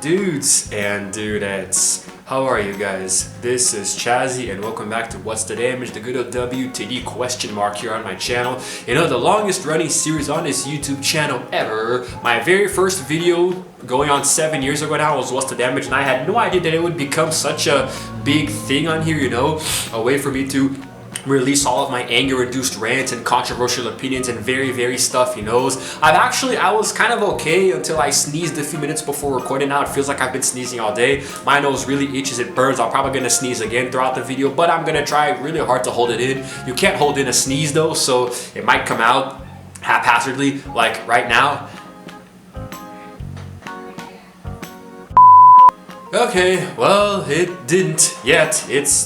dudes and dudettes, how are you guys? This is Chazzy and welcome back to What's the Damage, the good old WTD question mark here on my channel. You know, the longest running series on this YouTube channel ever. My very first video going on 7 years ago now was What's the Damage, and I had no idea that it would become such a big thing on here, you know, a way for me to release all of my anger-induced rants and controversial opinions and very stuffy nose. I was kind of okay until I sneezed a few minutes before recording. Now it feels like I've been sneezing all day. My nose really itches, it burns. I'm probably gonna sneeze again throughout the video, but I'm gonna try really hard to hold it in. You can't hold in a sneeze though, so it might come out haphazardly, like right now. Okay, well, it didn't yet.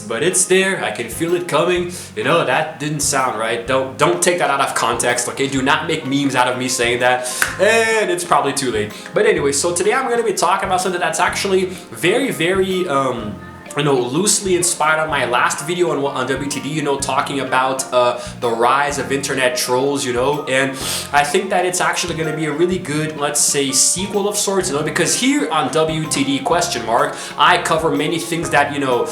But it's there. I can feel it coming. You know, that didn't sound right. Don't take that out of context, okay? Do not make memes out of me saying that. And it's probably too late. But anyway, so today I'm going to be talking about something that's actually very you know, loosely inspired on my last video on WTD, you know, talking about the rise of internet trolls, you know, and I think that it's actually going to be a really good, let's say, sequel of sorts, you know, because here on WTD question mark, I cover many things that, you know,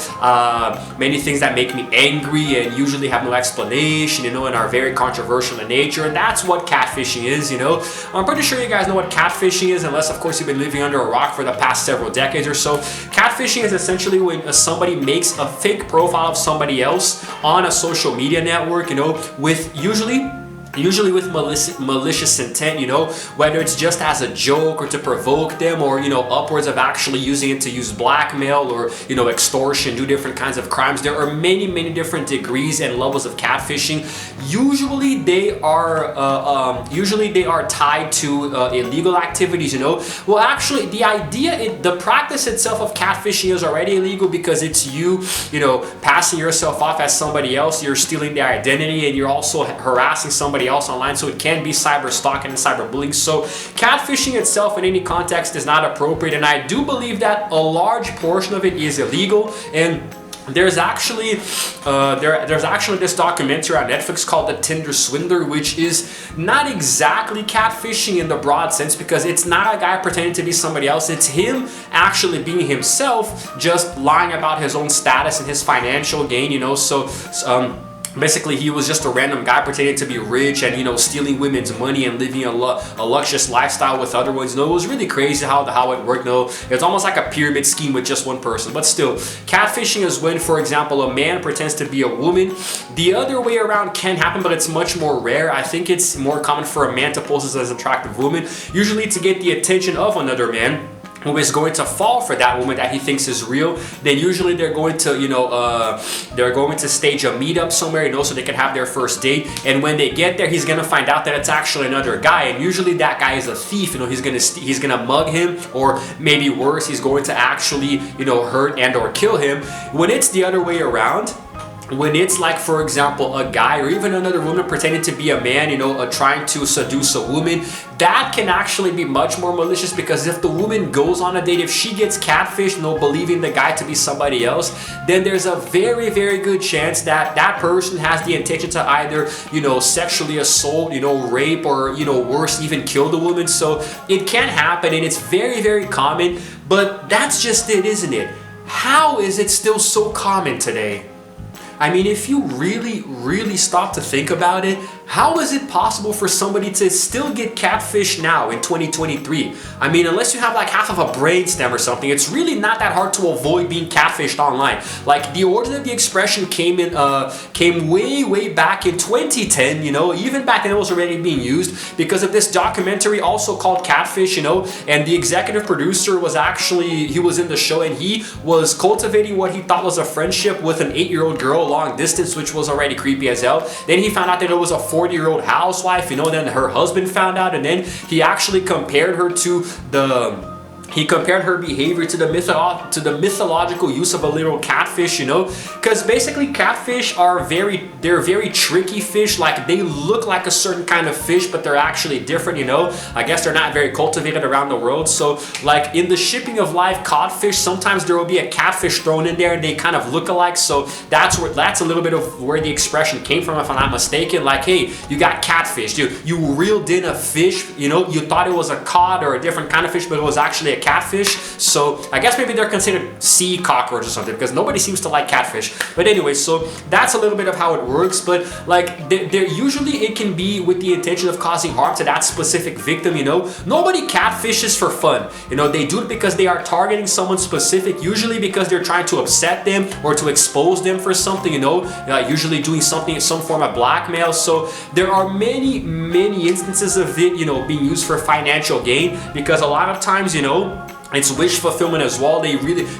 many things that make me angry and usually have no explanation, you know, and are very controversial in nature, and that's what catfishing is, you know. I'm pretty sure you guys know what catfishing is, unless, of course, you've been living under a rock for the past several decades or so. Catfishing is essentially when somebody makes a fake profile of somebody else on a social media network, you know, with usually with malicious intent, you know, whether it's just as a joke or to provoke them, or, you know, upwards of actually using it to use blackmail or, you know, extortion, do different kinds of crimes. There are many different degrees and levels of catfishing. Usually they are tied to illegal activities, you know. Well, actually, the practice itself of catfishing is already illegal because it's you know, passing yourself off as somebody else. You're stealing their identity and you're also harassing somebody else online, so it can be cyber stalking and cyberbullying. So catfishing itself in any context is not appropriate, and I do believe that a large portion of it is illegal. And there's actually this documentary on Netflix called The Tinder Swindler, which is not exactly catfishing in the broad sense, because it's not a guy pretending to be somebody else. It's him actually being himself, just lying about his own status and his financial gain, you know. So basically, he was just a random guy pretending to be rich and, you know, stealing women's money and living a luxurious lifestyle with other ones. No, it was really crazy how it worked. No, it's almost like a pyramid scheme with just one person. But still, catfishing is when, for example, a man pretends to be a woman. The other way around can happen, but it's much more rare. I think it's more common for a man to pose as an attractive woman, usually to get the attention of another man who is going to fall for that woman that he thinks is real. Then usually they're going to, you know, they're going to stage a meetup somewhere, you know, so they can have their first date. And when they get there, he's gonna find out that it's actually another guy, and usually that guy is a thief. You know, he's gonna mug him, or maybe worse, he's going to actually, you know, hurt and or kill him. When it's the other way around, when it's like, for example, a guy or even another woman pretending to be a man, you know, trying to seduce a woman, that can actually be much more malicious, because if the woman goes on a date, if she gets catfished, you know, believing the guy to be somebody else, then there's a very good chance that that person has the intention to either, you know, sexually assault, you know, rape, or, you know, worse, even kill the woman. So it can happen, and it's very common, but that's just it, isn't it? How is it still so common today? I mean, if you really stop to think about it, how is it possible for somebody to still get catfished now in 2023? I mean, unless you have like half of a brainstem or something, it's really not that hard to avoid being catfished online. Like, the origin of the expression came way back in 2010, you know. Even back then it was already being used because of this documentary also called Catfish, you know, and the executive producer was he was in the show, and he was cultivating what he thought was a friendship with an 8-year-old girl long distance, which was already creepy as hell. Then he found out that it was a 40-year-old housewife, you know. Then her husband found out, and then he actually compared her to her behavior to the mythological use of a literal catfish, you know, because basically catfish are very tricky fish. Like, they look like a certain kind of fish, but they're actually different, you know. I guess they're not very cultivated around the world. So, like, in the shipping of live codfish, sometimes there will be a catfish thrown in there, and they kind of look alike. So that's a little bit of where the expression came from, if I'm not mistaken. Like, hey, you got catfish, you reeled in a fish, you know, you thought it was a cod or a different kind of fish, but it was actually a catfish. So I guess maybe they're considered sea cockroach or something, because nobody seems to like catfish. But anyway, so that's a little bit of how it works. But like they're usually it can be with the intention of causing harm to that specific victim, you know. Nobody catfishes for fun, you know. They do it because they are targeting someone specific, usually because they're trying to upset them or to expose them for something, you know, usually doing something, some form of blackmail. So there are many instances of it, you know, being used for financial gain, because a lot of times, you know, it's wish fulfillment as well.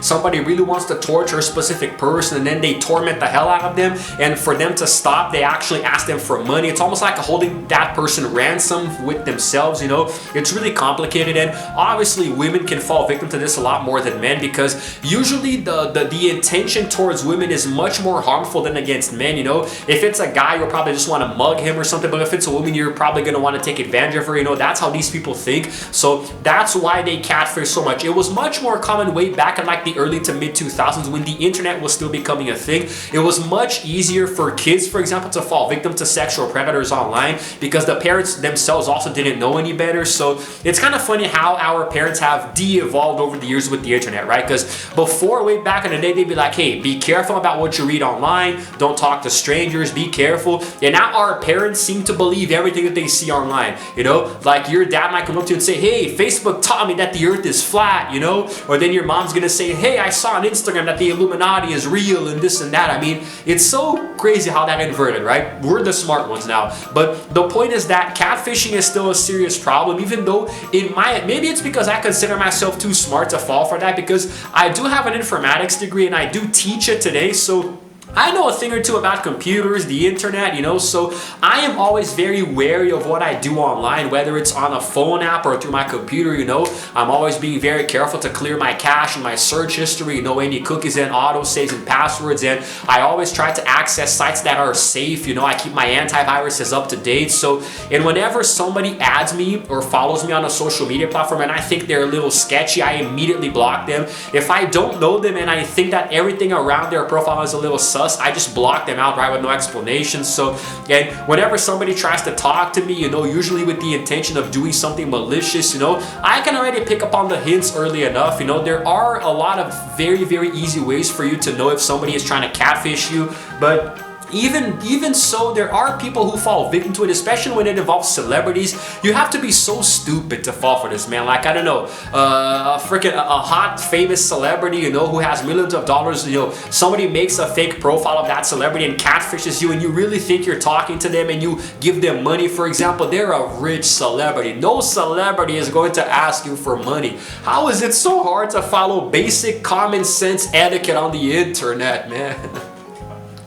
Somebody really wants to torture a specific person, and then they torment the hell out of them, and for them to stop, they actually ask them for money. It's almost like holding that person ransom with themselves, you know. It's really complicated, and obviously women can fall victim to this a lot more than men, because usually the intention towards women is much more harmful than against men, you know. If it's a guy, you'll probably just want to mug him or something, but if it's a woman, you're probably going to want to take advantage of her, you know. That's how these people think. So that's why they catfish so much. It was much more common way back in like the early to mid 2000s, when the internet was still becoming a thing. It was much easier for kids, for example, to fall victim to sexual predators online, because the parents themselves also didn't know any better. So it's kind of funny how our parents have de-evolved over the years with the internet, right? Because before, way back in the day, they'd be like, hey, be careful about what you read online, don't talk to strangers, be careful. And now our parents seem to believe everything that they see online, you know. Like your dad might come up to you and say, hey, Facebook taught me that the earth is flat, you know. Or then your mom's gonna say, hey, I saw on Instagram that the Illuminati is real and this and that. I mean, it's so crazy how that inverted, right? We're the smart ones now. But the point is that catfishing is still a serious problem, even though maybe it's because I consider myself too smart to fall for that, because I do have an informatics degree and I do teach it today. So I know a thing or two about computers, the internet, you know, so I am always very wary of what I do online, whether it's on a phone app or through my computer, you know. I'm always being very careful to clear my cache and my search history, you know, any cookies and auto saves and passwords, and I always try to access sites that are safe, you know. I keep my antiviruses up to date. So, and whenever somebody adds me or follows me on a social media platform and I think they're a little sketchy, I immediately block them. If I don't know them and I think that everything around their profile is a little sus, I just block them outright with no explanation. So, and whenever somebody tries to talk to me, you know, usually with the intention of doing something malicious, you know, I can already pick up on the hints early enough. You know, there are a lot of very easy ways for you to know if somebody is trying to catfish you, but even so, there are people who fall victim to it, especially when it involves celebrities. You have to be so stupid to fall for this, man. Like, I don't know, a hot famous celebrity, you know, who has millions of dollars, you know, somebody makes a fake profile of that celebrity and catfishes you, and you really think you're talking to them and you give them money. For example, they're a rich celebrity. No celebrity is going to ask you for money. How is it so hard to follow basic common sense etiquette on the internet, man?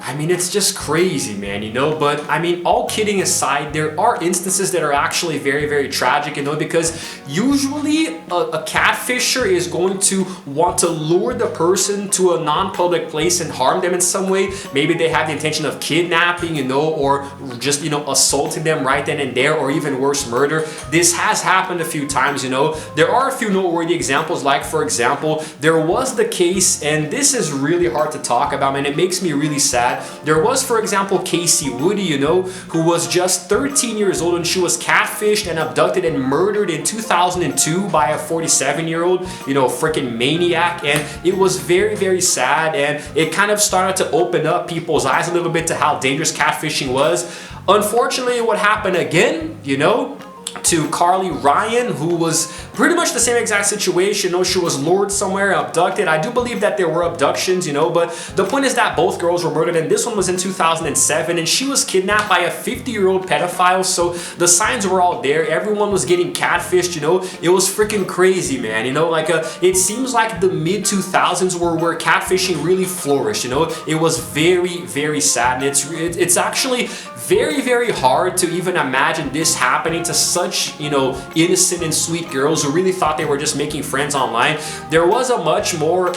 I mean, it's just crazy, man, you know. But I mean, all kidding aside, there are instances that are actually very tragic, you know, because usually a catfisher is going to want to lure the person to a non-public place and harm them in some way. Maybe they have the intention of kidnapping, you know, or just, you know, assaulting them right then and there, or even worse, murder. This has happened a few times, you know. There are a few noteworthy examples, like, for example, there was the case, and this is really hard to talk about, man. It makes me really sad. There was, for example, Casey Woody, you know, who was just 13 years old, and she was catfished and abducted and murdered in 2002 by a 47-year-old, you know, freaking maniac. And it was very sad, and it kind of started to open up people's eyes a little bit to how dangerous catfishing was. Unfortunately, what happened again, you know, to Carly Ryan, who was pretty much the same exact situation. You know, she was lured somewhere, abducted. I do believe that there were abductions, you know, but the point is that both girls were murdered, and this one was in 2007, and she was kidnapped by a 50-year-old pedophile. So the signs were all there. Everyone was getting catfished, you know. It was freaking crazy, man. You know, like it seems like the mid 2000s were where catfishing really flourished. You know, it was very sad, and it's actually very hard to even imagine this happening to such, you know, innocent and sweet girls who really thought they were just making friends online. There was a much more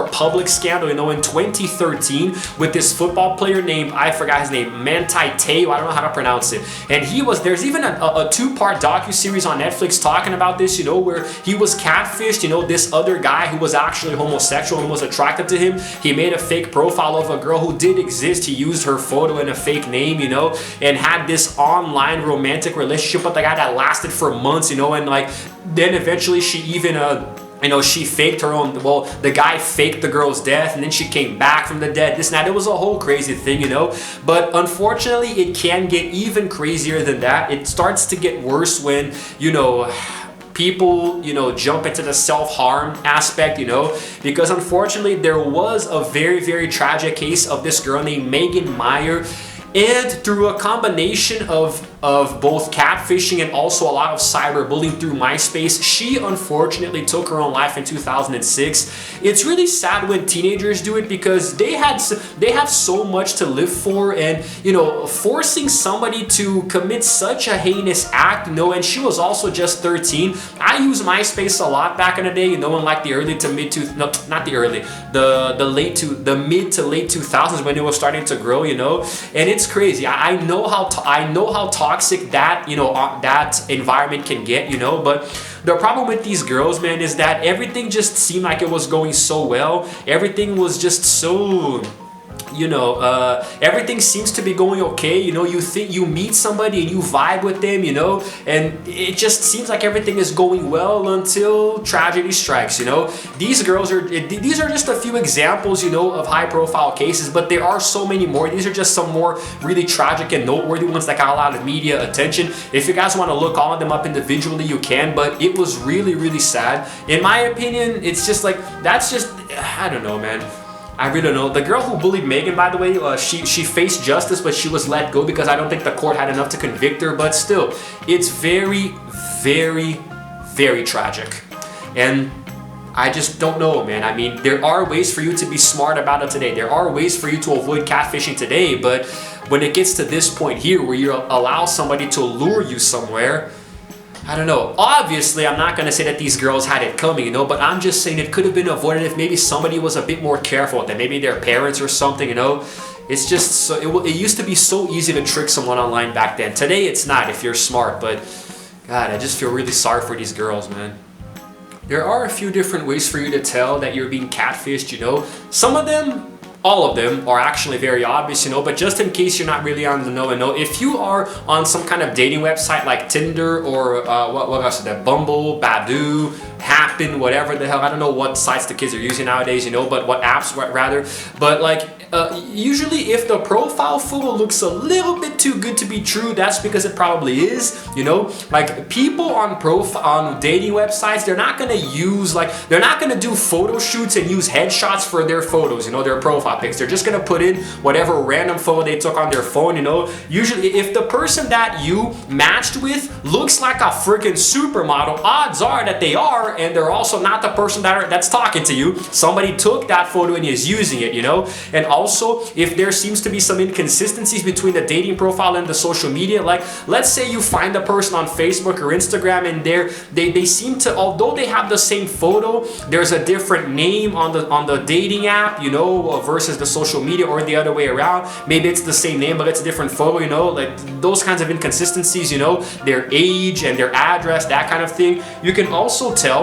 public scandal, you know, in 2013 with this football player named, I forgot his name, Manti Te'o, I don't know how to pronounce it. And there's even a two-part docuseries on Netflix talking about this, you know, where he was catfished. You know, this other guy who was actually homosexual and was attracted to him, he made a fake profile of a girl who did exist. He used her photo and a fake name, you know, and had this online romantic relationship with the guy that lasted for months, you know, and like then eventually she even you know, she faked her own, well, the guy faked the girl's death, and then she came back from the dead, this and that. It was a whole crazy thing, you know. But unfortunately, it can get even crazier than that. It starts to get worse when, you know, people, you know, jump into the self-harm aspect, you know, because unfortunately there was a very, very tragic case of this girl named Megan Meyer. And through a combination of both catfishing and also a lot of cyberbullying through MySpace, she unfortunately took her own life in 2006. It's really sad when teenagers do it because they have so much to live for, and you know, forcing somebody to commit such a heinous act, you know, and she was also just 13. I used MySpace a lot back in the day, you know, in like the early to mid to no, not the early, the mid to late 2000s when it was starting to grow, you know, and it's crazy. I know how toxic that, you know, that environment can get, you know. But the problem with these girls, man, is that everything just seemed like it was going so well. Everything was just so, you know, everything seems to be going okay, you know. You think you meet somebody and you vibe with them, you know, and it just seems like everything is going well until tragedy strikes, you know. These are just a few examples, you know, of high profile cases, but there are so many more. These are just some more really tragic and noteworthy ones that got a lot of media attention. If you guys want to look all of them up individually, you can, but it was really, really sad. In my opinion, it's just like, that's just, I don't know, man. I really don't know. The girl who bullied Megan, by the way, she faced justice, but she was let go because I don't think the court had enough to convict her. But still, it's very, very, very tragic. And I just don't know, man. I mean, there are ways for you to be smart about it today. There are ways for you to avoid catfishing today. But when it gets to this point here where you allow somebody to lure you somewhere, I don't know. Obviously, I'm not going to say that these girls had it coming, you know, but I'm just saying it could have been avoided if maybe somebody was a bit more careful with them. Maybe their parents or something, you know. It's just, so, it used to be so easy to trick someone online back then. Today, it's not if you're smart, but God, I just feel really sorry for these girls, man. There are a few different ways for you to tell that you're being catfished, you know. Some of them, all of them, are actually very obvious, you know, but just in case you're not really on the know and know, if you are on some kind of dating website like Tinder or what else is that, Bumble, Badoo, Happen, whatever the hell, I don't know what sites the kids are using nowadays, you know, but what apps rather, but like usually if the profile photo looks a little bit too good to be true, that's because it probably is, you know. Like people on dating websites, they're not gonna do photo shoots and use headshots for their photos, you know, their profile pics. They're just gonna put in whatever random photo they took on their phone, you know. Usually if the person that you matched with looks like a freaking supermodel, odds are that they are, and they're also not the person that's talking to you. Somebody took that photo and is using it, you know. And also, if there seems to be some inconsistencies between the dating profile and the social media, like let's say you find a person on Facebook or Instagram and they seem to, although they have the same photo, there's a different name on the dating app, you know, versus the social media, or the other way around. Maybe it's the same name but it's a different photo, you know, like those kinds of inconsistencies, you know, their age and their address, that kind of thing. You can also tell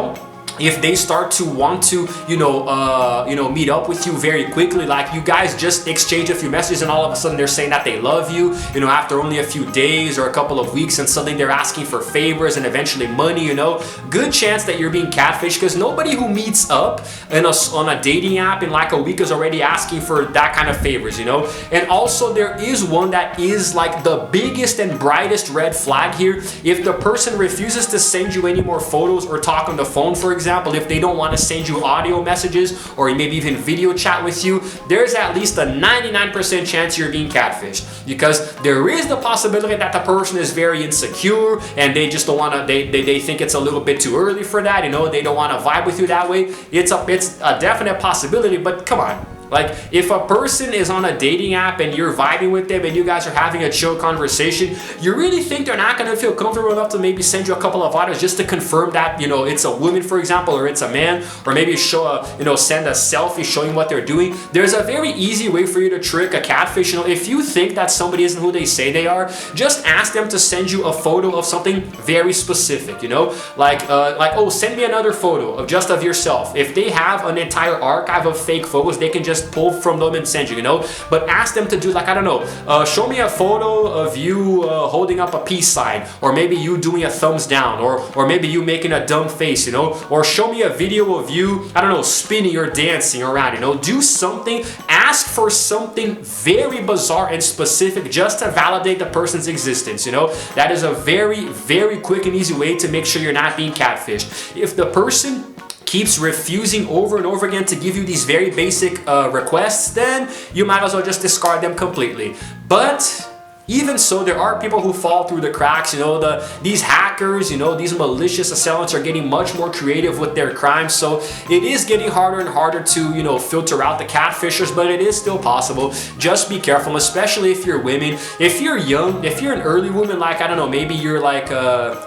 if they start to want to, you know, meet up with you very quickly, like you guys just exchange a few messages and all of a sudden they're saying that they love you, you know, after only a few days or a couple of weeks, and suddenly they're asking for favors and eventually money, you know. Good chance that you're being catfished, because nobody who meets up on a dating app in like a week is already asking for that kind of favors, you know. And also there is one that is like the biggest and brightest red flag here. If the person refuses to send you any more photos or talk on the phone, for example, if they don't want to send you audio messages or maybe even video chat with you, there's at least a 99% chance you're being catfished, because there is the possibility that the person is very insecure and they just don't want to, they think it's a little bit too early for that, you know, they don't want to vibe with you that way. It's a definite possibility, but come on. Like, if a person is on a dating app and you're vibing with them and you guys are having a chill conversation, you really think they're not going to feel comfortable enough to maybe send you a couple of audios just to confirm that, you know, it's a woman, for example, or it's a man, or maybe send a selfie showing what they're doing. There's a very easy way for you to trick a catfish. You know, if you think that somebody isn't who they say they are, just ask them to send you a photo of something very specific, you know, like oh, send me another photo of yourself. If they have an entire archive of fake photos, they can just just pull from them and send you, you know. But ask them to do like, I don't know, show me a photo of you holding up a peace sign, or maybe you doing a thumbs down, or maybe you making a dumb face, you know, or show me a video of you, I don't know, spinning or dancing around, you know. Do something, ask for something very bizarre and specific just to validate the person's existence, you know. That is a very, very quick and easy way to make sure you're not being catfished. If the person keeps refusing over and over again to give you these very basic requests, then you might as well just discard them completely. But even so, there are people who fall through the cracks, you know. These hackers, you know, these malicious assailants are getting much more creative with their crimes, so it is getting harder and harder to, you know, filter out the catfishers, but it is still possible. Just be careful, especially if you're women. If you're young, if you're an early woman, like, I don't know, maybe you're like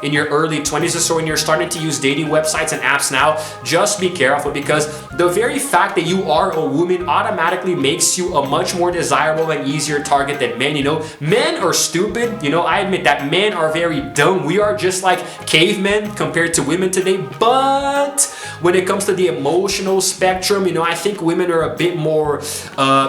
in your early 20s or so and you're starting to use dating websites and apps now, just be careful, because the very fact that you are a woman automatically makes you a much more desirable and easier target than men, you know. Men are stupid, you know, I admit that men are very dumb. We are just like cavemen compared to women today, but when it comes to the emotional spectrum, you know, I think women are a bit more,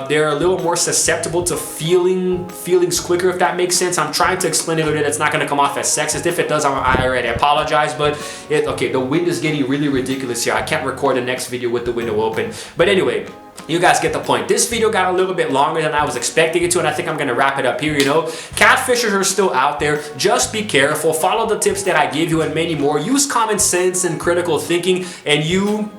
they're a little more susceptible to feelings quicker, if that makes sense. I'm trying to explain it a little bit. It's not going to come off as sexist. If it does, I already apologize, but okay, the wind is getting really ridiculous here. I can't record the next video with the window open, but anyway, you guys get the point. This video got a little bit longer than I was expecting it to, and I think I'm gonna wrap it up here, you know. Catfishers are still out there. Just be careful. Follow the tips that I give you and many more. Use common sense and critical thinking, and you,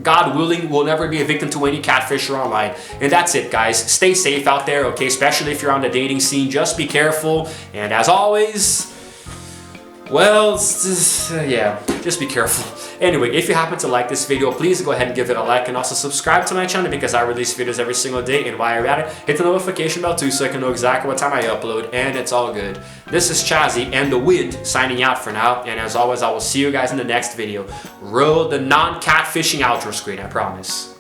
God willing, will never be a victim to any catfisher online. And that's it, guys. Stay safe out there, okay? Especially if you're on the dating scene. Just be careful. And as always, well, yeah, just be careful. Anyway, if you happen to like this video, please go ahead and give it a like, and also subscribe to my channel because I release videos every single day. And while you're at it, hit the notification bell too so I can know exactly what time I upload, and it's all good. This is Chazzy and the Wind signing out for now, and as always, I will see you guys in the next video. Roll the non-catfishing outro screen, I promise.